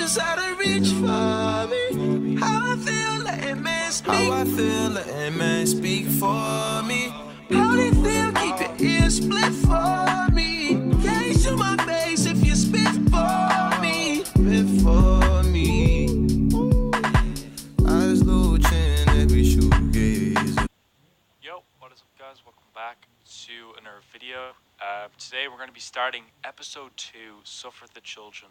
just out of reach for me. How I feel, letting man speak. How I feel, letting man speak for me. How they feel, keep your ears split for me. Can't show my face if you spit for me. Spit for me. Eyes low, chin, every shoegaze. Yo, what is up guys? Welcome back to another video. Today we're going to be starting episode 2, Suffer the Children,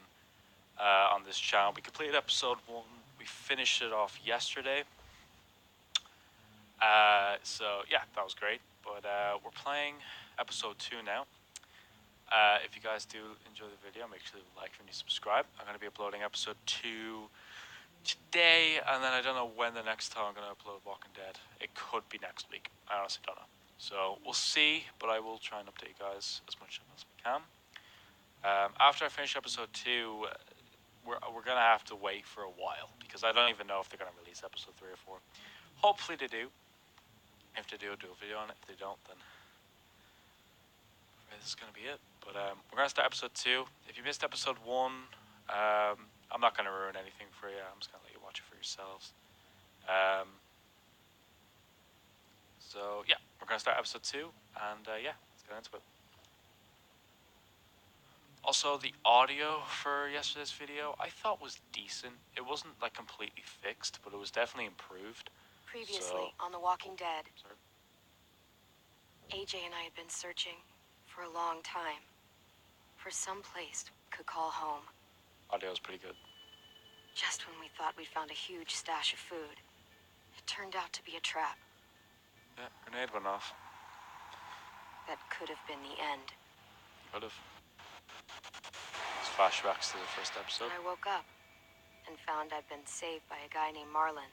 on this channel. We completed episode 1, we finished it off yesterday. So yeah, that was great. But we're playing episode 2 now. If you guys do enjoy the video, make sure to like and subscribe. I'm going to be uploading episode 2 today, and then I don't know when the next time I'm going to upload Walking Dead. It could be next week. I honestly don't know. So we'll see, but I will try and update you guys as much as we can. After I finish episode 2, we're going to have to wait for a while, because I don't even know if they're going to release episode 3 or 4. Hopefully they do. If they do, I'll do a video on it. If they don't, then this is going to be it. But we're going to start episode 2. If you missed episode 1, I'm not going to ruin anything for you. I'm just going to let you watch it for yourselves. So yeah, we're going to start episode 2, and yeah, let's get into it. Also, the audio for yesterday's video I thought was decent. It wasn't like completely fixed, but it was definitely improved. Previously on The Walking Dead, Sorry. AJ and I had been searching for a long time for some place we could call home. Audio is pretty good. Just when we thought we'd found a huge stash of food, it turned out to be a trap. Yeah, grenade went off. That could have been the end. Could have. It's flashbacks to the first episode. And I woke up and found I'd been saved by a guy named Marlon,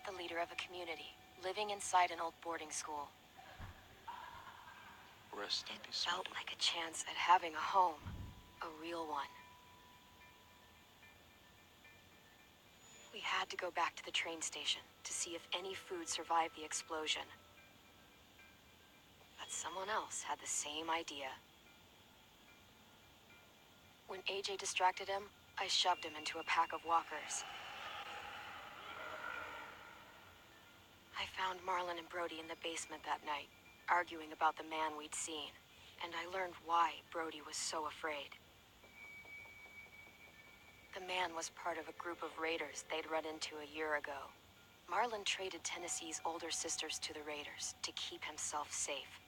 the leader of a community, living inside an old boarding school. Rest in peace. Felt like a chance at having a home, a real one. We had to go back to the train station to see if any food survived the explosion. But someone else had the same idea. When AJ distracted him, I shoved him into a pack of walkers. I found Marlon and Brody in the basement that night, arguing about the man we'd seen, and I learned why Brody was so afraid. The man was part of a group of raiders they'd run into a year ago. Marlon traded Tennessee's older sisters to the raiders to keep himself safe.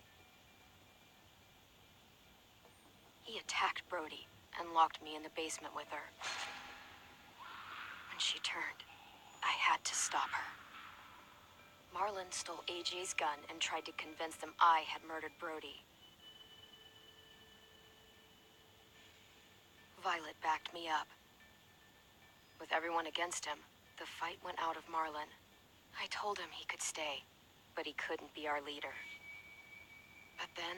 He attacked Brody and locked me in the basement with her. When she turned, I had to stop her. Marlon stole AJ's gun and tried to convince them I had murdered Brody. Violet backed me up. With everyone against him, the fight went out of Marlon. I told him he could stay, but he couldn't be our leader. But then,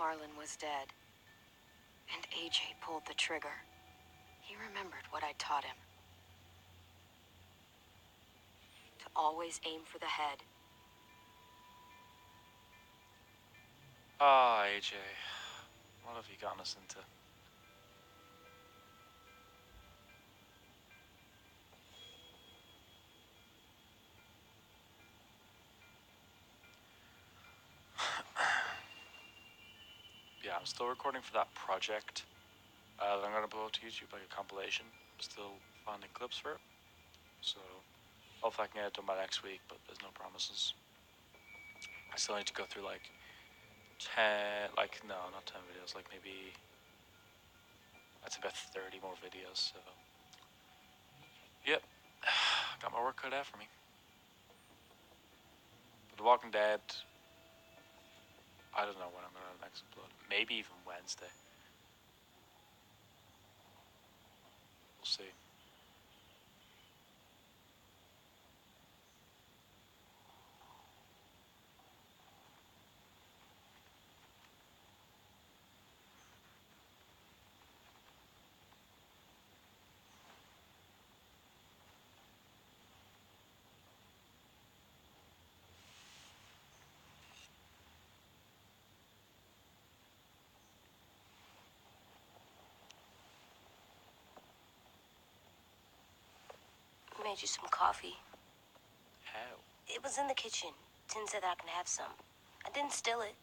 Marlon was dead, and AJ pulled the trigger. He remembered what I taught him. To always aim for the head. Ah, AJ. What have you gotten us into? Yeah, I'm still recording for that project that I'm going to upload to YouTube, like a compilation. I'm still finding clips for it. So, hopefully I can get it done by next week, but there's no promises. I still need to go through like 10, no, not 10 videos, like maybe, that's about 30 more videos, so. Yep, got my work cut out for me. But The Walking Dead, I don't know when I'm going to next upload. Maybe even Wednesday. We'll see. made you some coffee. How? It was in the kitchen. Tin said I can have some. I didn't steal it.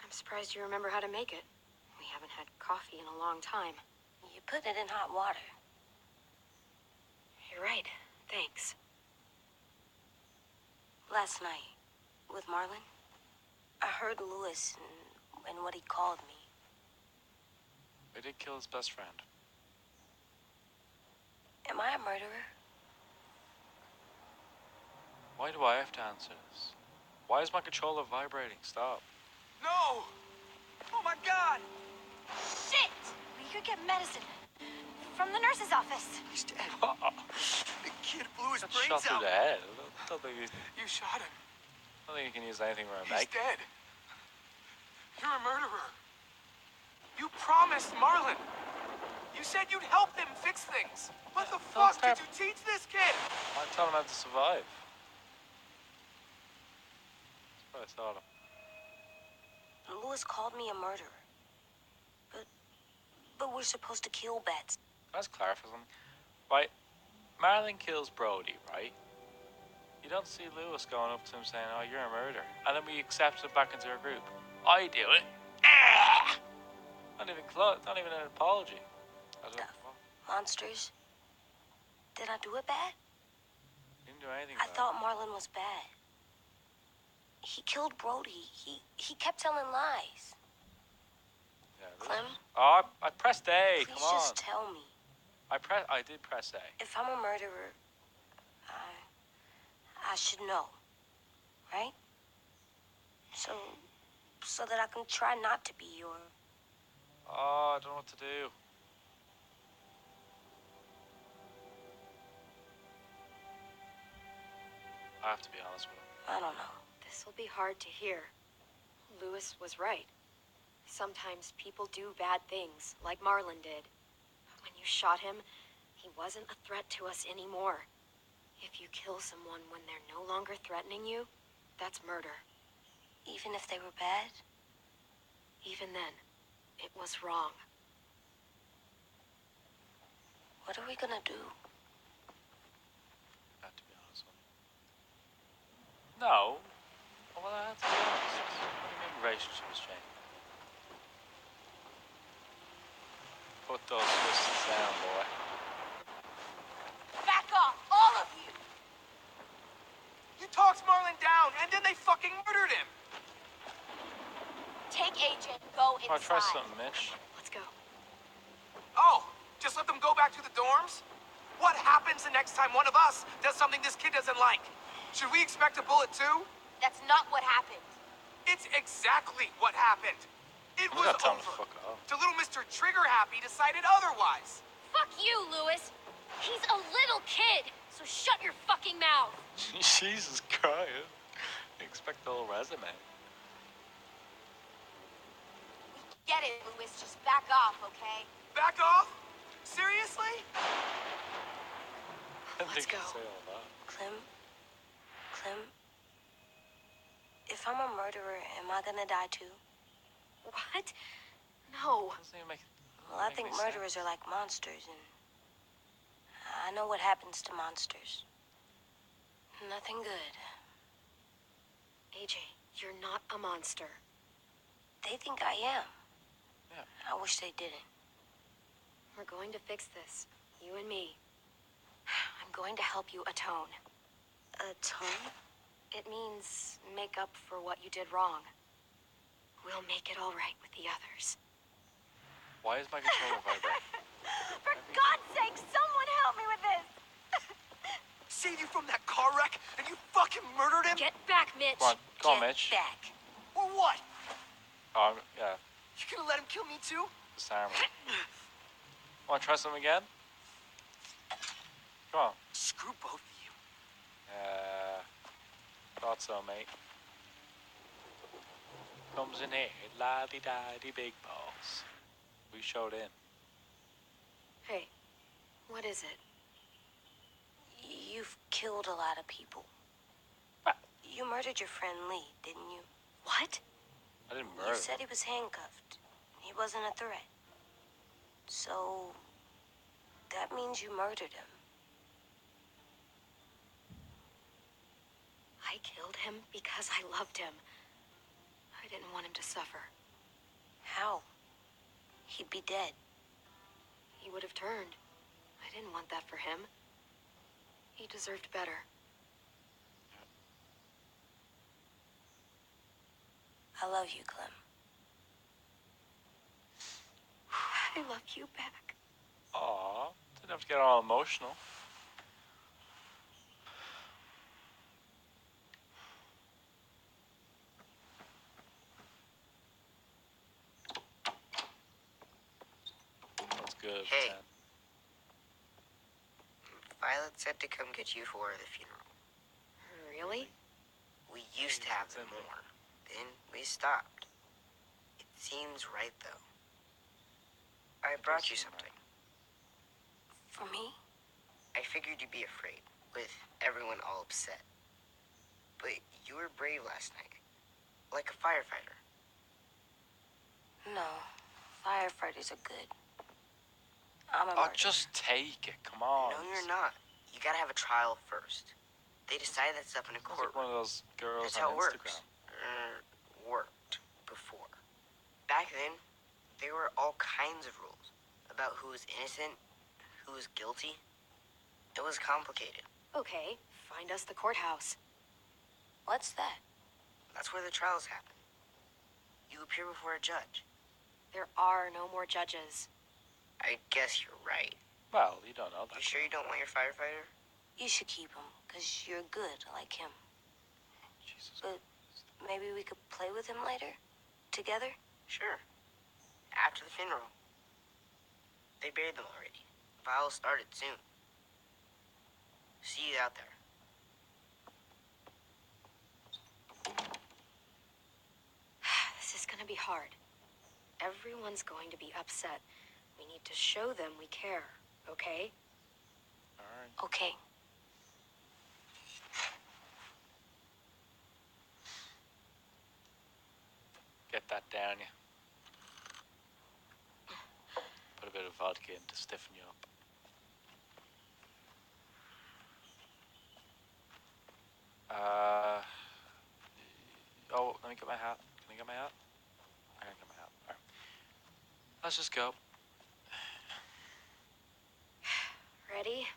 I'm surprised you remember how to make it. We haven't had coffee in a long time. You put it in hot water. You're right. Thanks. Last night, with Marlon, I heard Lewis and what he called me. He did kill his best friend. Am I a murderer? Why do I have to answer this? Why is my controller vibrating? Stop. No! Oh my god! Shit! We could get medicine. From the nurse's office. He's dead. The kid blew his Got brains shot through out. the head. I don't think You shot him. you can use anything for a He's make. dead. You're a murderer. You promised Marlon. You said you'd help him fix things. What the Don't fuck did start- you teach this kid? I'm telling him how to survive. That's what I thought of. Lewis called me a murderer. But we're supposed to kill bats. Let's clarify something. Right, Marlon kills Brody, right? You don't see Lewis going up to him saying, "Oh, you're a murderer," and then we accept him back into our group. I do it. Ah! Not even close. Not even an apology. I don't. Well, Monsters. Did I do it bad? didn't do anything. I bad. thought Marlon was bad. He killed Brody. He kept telling lies. Yeah, Clem? Oh, I pressed A. Please Come on. just tell me. I did press A. If I'm a murderer, I should know, right? So that I can try not to be your... Oh, I don't know what to do. I have to be honest with him. I don't know. This will be hard to hear. Lewis was right. Sometimes people do bad things, like Marlon did. When you shot him, he wasn't a threat to us anymore. If you kill someone when they're no longer threatening you, that's murder. Even if they were bad? Even then, it was wrong. What are we gonna do? I have to be honest with him. No. Well, I have to be honest. What do you mean relationships change? Put those fists down, boy. Back off, all of you! You talked Marlon down, and then they fucking murdered him. Take AJ and go Oh, try something, Mitch. Let's go. Oh, just let them go back to the dorms? What happens the next time one of us does something this kid doesn't like? Should we expect a bullet too? That's not what happened. It's exactly what happened. It We was gotta tell him to over. fuck off. Till little Mr. Trigger Happy decided otherwise. Fuck you, Lewis. He's a little kid, so shut your fucking mouth. Jesus Christ. Expect the whole resume. Get it, Lewis. Just back off, okay? Back off? Seriously? I didn't Let's think go. you'd say all that. Clem, if I'm a murderer, am I gonna die too? What? No. Doesn't even make. Well, I think murderers are like monsters, and I know what happens to monsters. Nothing good. AJ, you're not a monster. They think I am. Yeah. I wish they didn't. We're going to fix this. You and me. I'm going to help you atone. Atone? It means make up for what you did wrong. We'll make it all right with the others. Why is my controller vibrating? For God's sake, someone help me with this! Saved you from that car wreck, and you fucking murdered him? Get back, Mitch! Come on, Get Mitch. back. Or what? Yeah, You gonna let him kill me too? disarm him. Want to try something again? Come on. Screw both of you. Thought so, mate. Comes in here, la-di-da-di big balls. We showed in. Hey, what is it? You've killed a lot of people. What? You murdered your friend Lee, didn't you? What? I didn't You murder said him. he was handcuffed. He wasn't a threat. So, that means you murdered him. I killed him because I loved him. I didn't want him to suffer. How? He'd be dead. He would have turned. I didn't want that for him. He deserved better. I love you, Clem. I love you back. Aw, didn't have to get all emotional. That's good. Hey. man. Violet said to come get you for the funeral. Really? We used to have them more. Then we stopped. It seems right, though. I brought you something. For me? I figured you'd be afraid, with everyone all upset. But you were brave last night. Like a firefighter. No. Firefighters are good. I'm a Oh, murderer. just take it. Come on. No, you're not. You gotta have a trial first. They decide that stuff in a Sounds like one courtroom. of those girls That's how on it Instagram. Worked before. Back then, there were all kinds of rules about who was innocent, who was guilty. It was complicated. Okay, find us the courthouse. What's that? That's where the trials happen. You appear before a judge. There are no more judges. I guess you're right. Well, you don't know You that. sure you don't want your firefighter? You should keep him, because you're good like him. Jesus. But maybe we could play with him later? Together? Sure. After the funeral. They buried them already. Files started soon. See you out there. This is gonna be hard. Everyone's going to be upset. We need to show them we care, okay? All right. Okay. Get that down you. Put a bit of vodka in to stiffen you up. Oh, let me get my hat. Can I get my hat? I can get my hat. All right. Let's just go. Ready?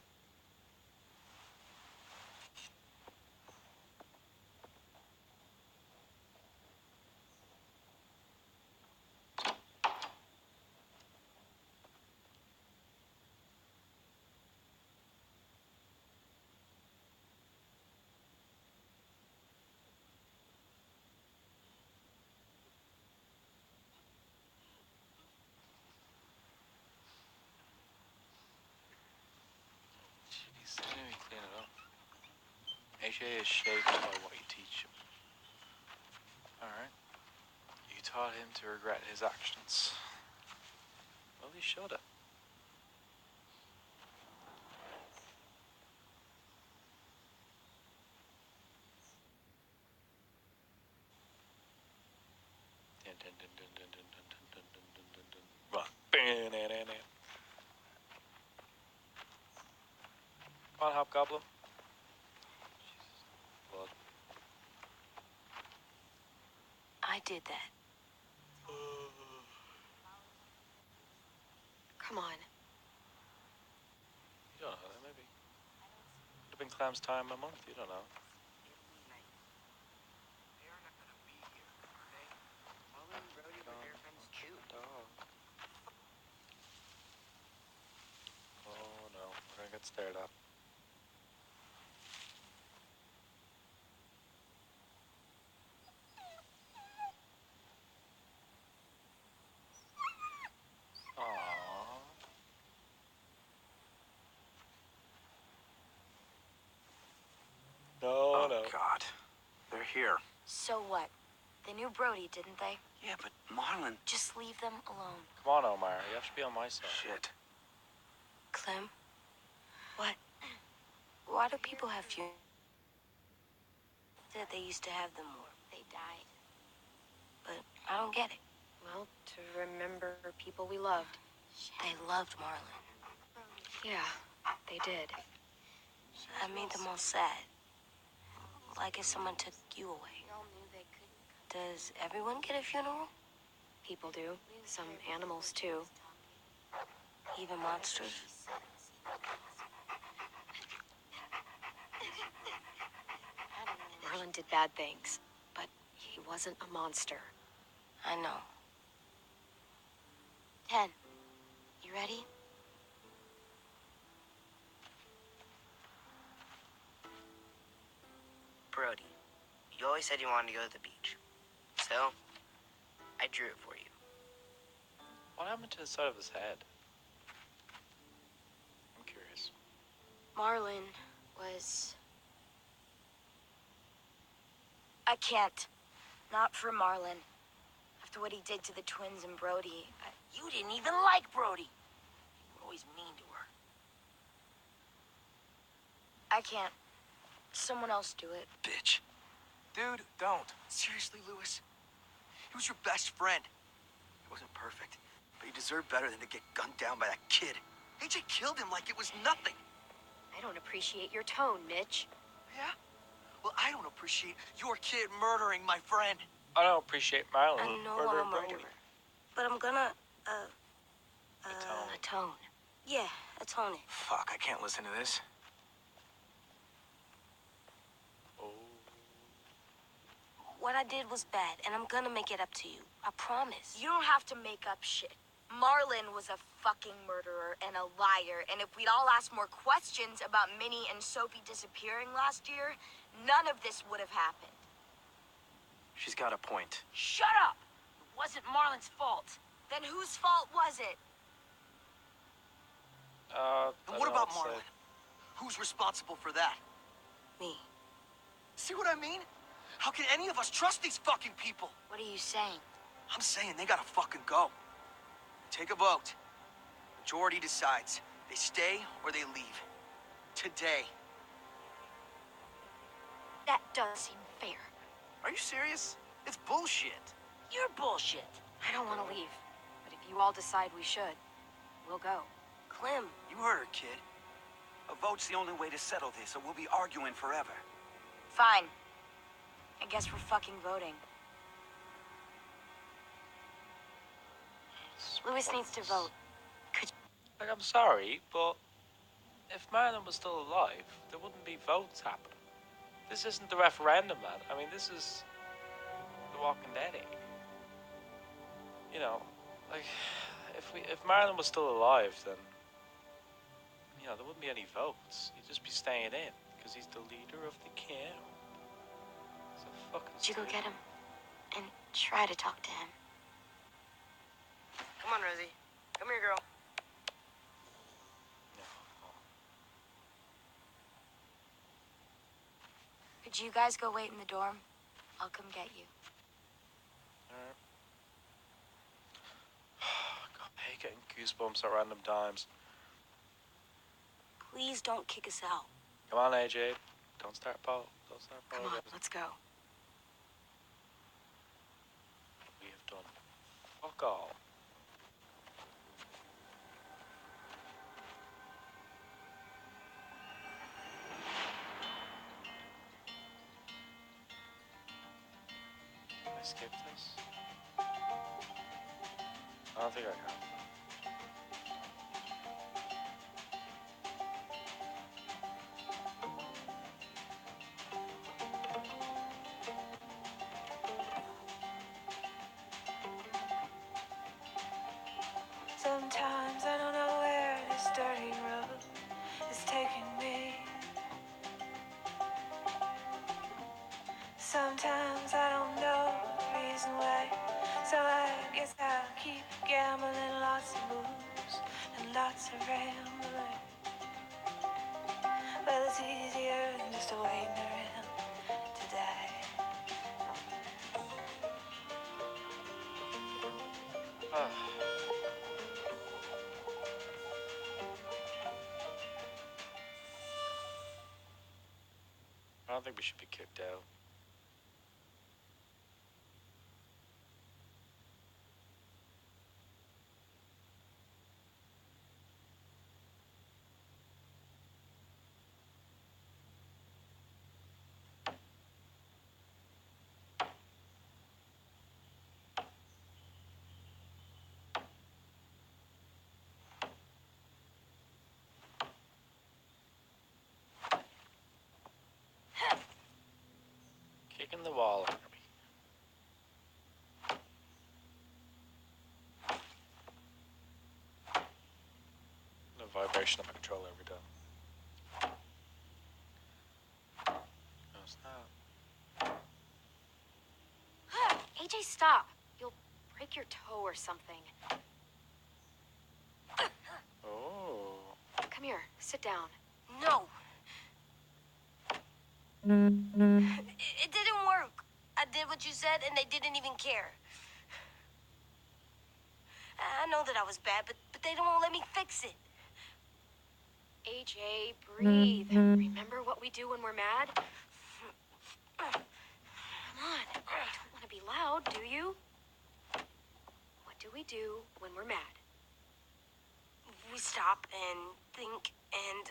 Jeez, I didn't even clean it up. AJ is shaped by what you teach him. Alright. You taught him to regret his actions. Well, he should have. Dun, dun, dun, dun, dun, dun, dun, dun, dun, dun, dun, dun. Run. Ba-na-na-na. Come on, Hobgoblin. Jesus. Blood. I did that. Come on. You don't know that, maybe. Could have been Clam's time a month, you don't know. They're not gonna be here, are they? Mullen and Brody were their friends too. Dog. Oh no, we're gonna get stared at. Aww. No, Oh, no. God. They're here. So what? They knew Brody, didn't they? Yeah, but Marlon... Just leave them alone. Come on, Omar. You have to be on my side. Shit. Clem, What? why do people have funerals? Said they used to have them more. They died. I don't get it. Well, to remember people we loved. They loved Marlon. Yeah, they did. I made them all sad. Like if someone took you away. Does everyone get a funeral? People do. Some animals, too. Even monsters? Marlon did bad things, but he wasn't a monster. I know. 10. You ready? Brody, you always said you wanted to go to the beach. So, I drew it for you. What happened to the side of his head? I'm curious. Marlon was... I can't. Not for Marlon. After what he did to the twins and Brody. You didn't even like Brody. You were always mean to her. I can't. Someone else do it. Bitch. Dude, don't. Seriously, Lewis? He was your best friend. He wasn't perfect, but he deserved better than to get gunned down by that kid. AJ killed him like it was nothing. I don't appreciate your tone, Mitch. Yeah? Well, I don't appreciate your kid murdering my friend. I don't appreciate Marlon. I know murdering I'm a Brody. murderer. But I'm gonna, Atone. yeah, atone it. Fuck, I can't listen to this. Oh. What I did was bad, and I'm gonna make it up to you. I promise. You don't have to make up shit. Marlon was a fucking murderer and a liar, and if we'd all asked more questions about Minnie and Sophie disappearing last year, none of this would have happened. She's got a point. Shut up! It wasn't Marlon's fault. Then whose fault was it? I And don't what know about to say. Marlon? Who's responsible for that? Me. See what I mean? How can any of us trust these fucking people? What are you saying? I'm saying they gotta fucking go. Take a vote. Majority decides. They stay or they leave. Today. That does seem fair. Are you serious? It's bullshit. You're bullshit. I don't want to leave. But if you all decide we should, we'll go. Clem, You heard her, kid. A vote's the only way to settle this, or we'll be arguing forever. fine. I guess we're fucking voting. Lewis needs to vote. Like, I'm sorry, but if Marlon was still alive, there wouldn't be votes happening. This isn't the referendum, man. I mean, this is The Walking Dead. You know, like, if Marlon was still alive, then, you know, there wouldn't be any votes. He'd just be staying in, because he's the leader of the camp. So fucking Would you go stupid. get him? And try to talk to him. Come on, Rosie. Come here, girl. No. Could you guys go wait in the dorm? I'll come get you. Alright. God, I hate getting goosebumps at random times. Please don't kick us out. Come on, AJ. Don't start Paul. Don't start Paul. Come on, let's go. We have done fuck all. Can I skip this? I don't think I can. Sometimes I don't know where this dirty road is taking me. Sometimes I don't know the reason why. So I guess I'll keep gambling, lots of moves and lots of rambling. Well, it's easier than just waiting around to die. I don't think we should be kicked out. vibration of my controller every time. No, it's not. AJ, stop. You'll break your toe or something. Oh. Come here, sit down. No. It didn't work. I did what you said, and they didn't even care. I know that I was bad, but they don't let me fix it. AJ, breathe. Remember what we do when we're mad? Come on. You don't want to be loud, do you? What do we do when we're mad? We stop and think and,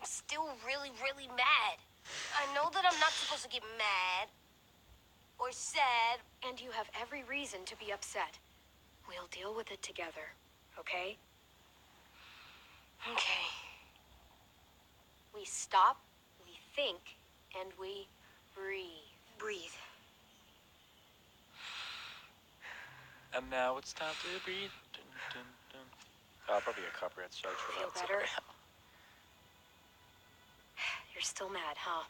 I'm still really, really mad. I know that I'm not supposed to get mad or sad. And you have every reason to be upset. We'll deal with it together, okay? Okay. We stop, we think, and we breathe. Breathe. And now it's time to breathe. Dun, dun, dun. Oh, I'll probably get copyright strikes for Feel that. better? Sorry. You're still mad, huh?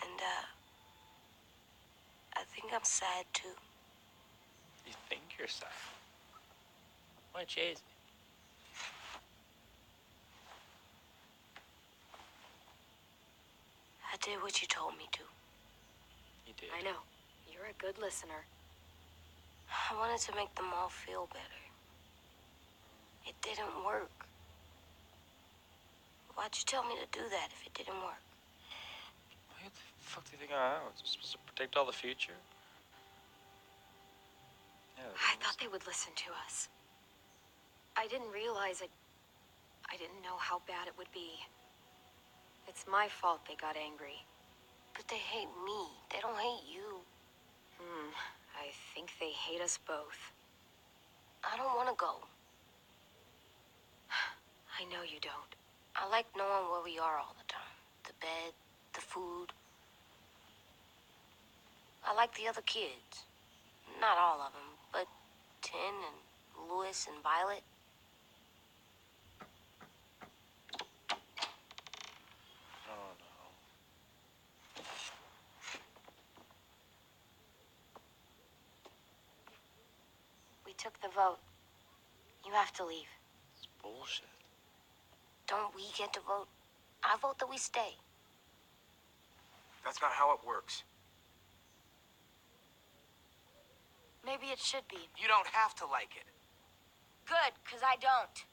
And, I think I'm sad too. You think you're sad? Why chase me? I did what you told me to. You did. I know. You're a good listener. I wanted to make them all feel better. It didn't work. Why'd you tell me to do that if it didn't work? What the fuck do you think I am? I'm supposed to predict all the future? Yeah, I thought they would listen to us. I didn't realize I didn't know how bad it would be. It's my fault they got angry. But they hate me. They don't hate you. I think they hate us both. I don't want to go. I know you don't. I like knowing where we are all the time. The bed, the food. I like the other kids. Not all of them, but Tin and Louis and Violet. Oh no. We took the vote. You have to leave. It's bullshit. Don't we get to vote? I vote that we stay. That's not how it works. Maybe it should be. You don't have to like it. Good, because I don't.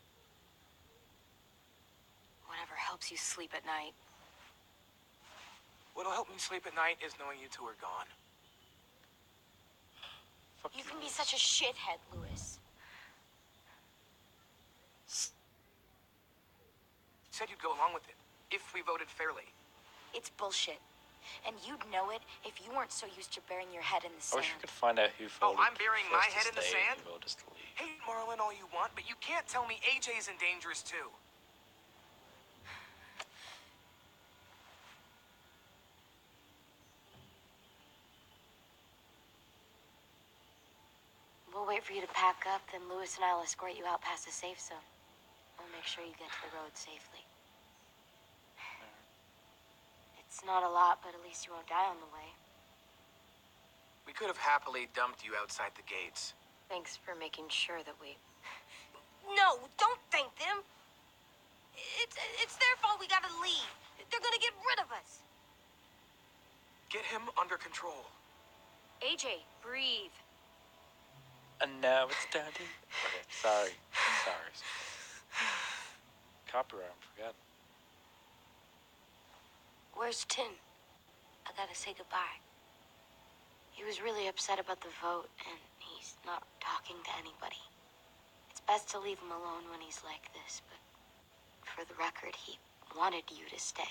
Whatever helps you sleep at night. What'll help me sleep at night is knowing you two are gone. Fuck You can be Louis. such a shithead, Louis. Said you'd go along with it, if we voted fairly. It's bullshit. And you'd know it if you weren't so used to burying your head in the I sand. wish we could find out who Oh, voted I'm burying my first to head in the stay and sand? who voted to leave. Hate Marlon all you want, but you can't tell me AJ's in dangerous too. We'll wait for you to pack up, then Louis and I'll escort you out past the safe zone. We'll make sure you get to the road safely. It's not a lot, but at least you won't die on the way. We could have happily dumped you outside the gates. Thanks for making sure that we... No, don't thank them. It's their fault we gotta leave. They're gonna get rid of us. Get him under control. AJ, breathe. And now it's time to... Okay, sorry. Sorry. Copyright, I'm forgetting. Where's Tin? I gotta say goodbye. He was really upset about the vote, and he's not talking to anybody. It's best to leave him alone when he's like this, but for the record, he wanted you to stay.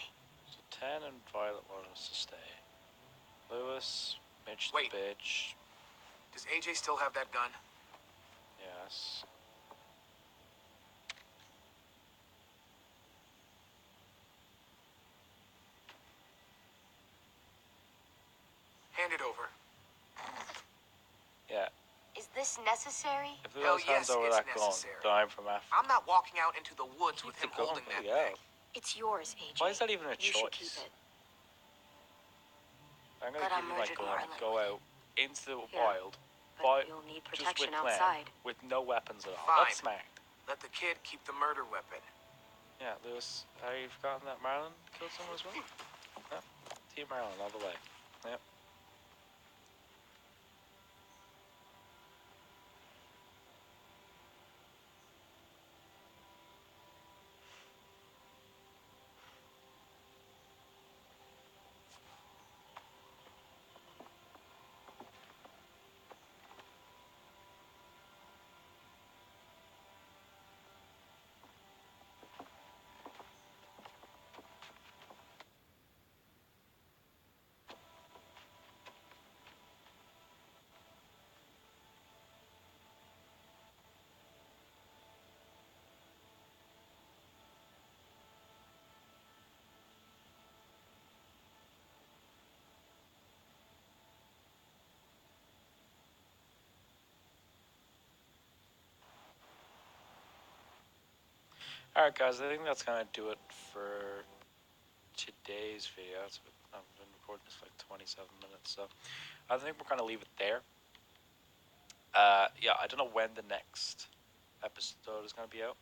So Tan and Violet wanted us to stay. Louis, Mitch Wait. the bitch. Does AJ still have that gun? Yes. Hand it over. Yeah. Is this necessary? If the guy's hands over that gun, then I'm from Africa. I'm not walking out into the woods with him holding that thing. It's yours, AJ. Why is that even a You should choice? keep it. I'm gonna But give I you my murdered gun, Marlon go with out into the Yeah, wild, But you'll need just protection with Glenn, outside. with no weapons at all. Fine. That's smart. Let the kid keep the murder weapon. Yeah, Lewis, have you forgotten that Marlon killed someone as well? Yeah. Team Marlon all the way. Yep. Alright guys, I think that's gonna do it for today's video. I've been recording this for like 27 minutes, so I think we're gonna leave it there. Yeah, I don't know when the next episode is gonna be out.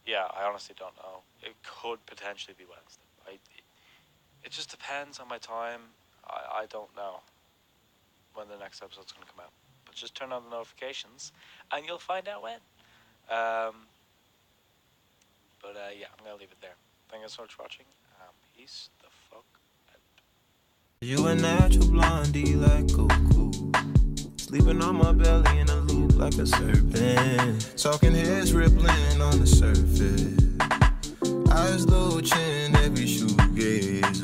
Yeah, I honestly don't know. It could potentially be Wednesday. It just depends on my time. I don't know when the next episode's gonna come out. But just turn on the notifications and you'll find out when. Yeah, I'm gonna leave it there. Thank you so much for watching. Peace the fuck out. You a natural blondie like Goku, sleeping on my belly in a loop like a serpent, talking heads rippling on the surface, eyes low, chin, every shoe gaze.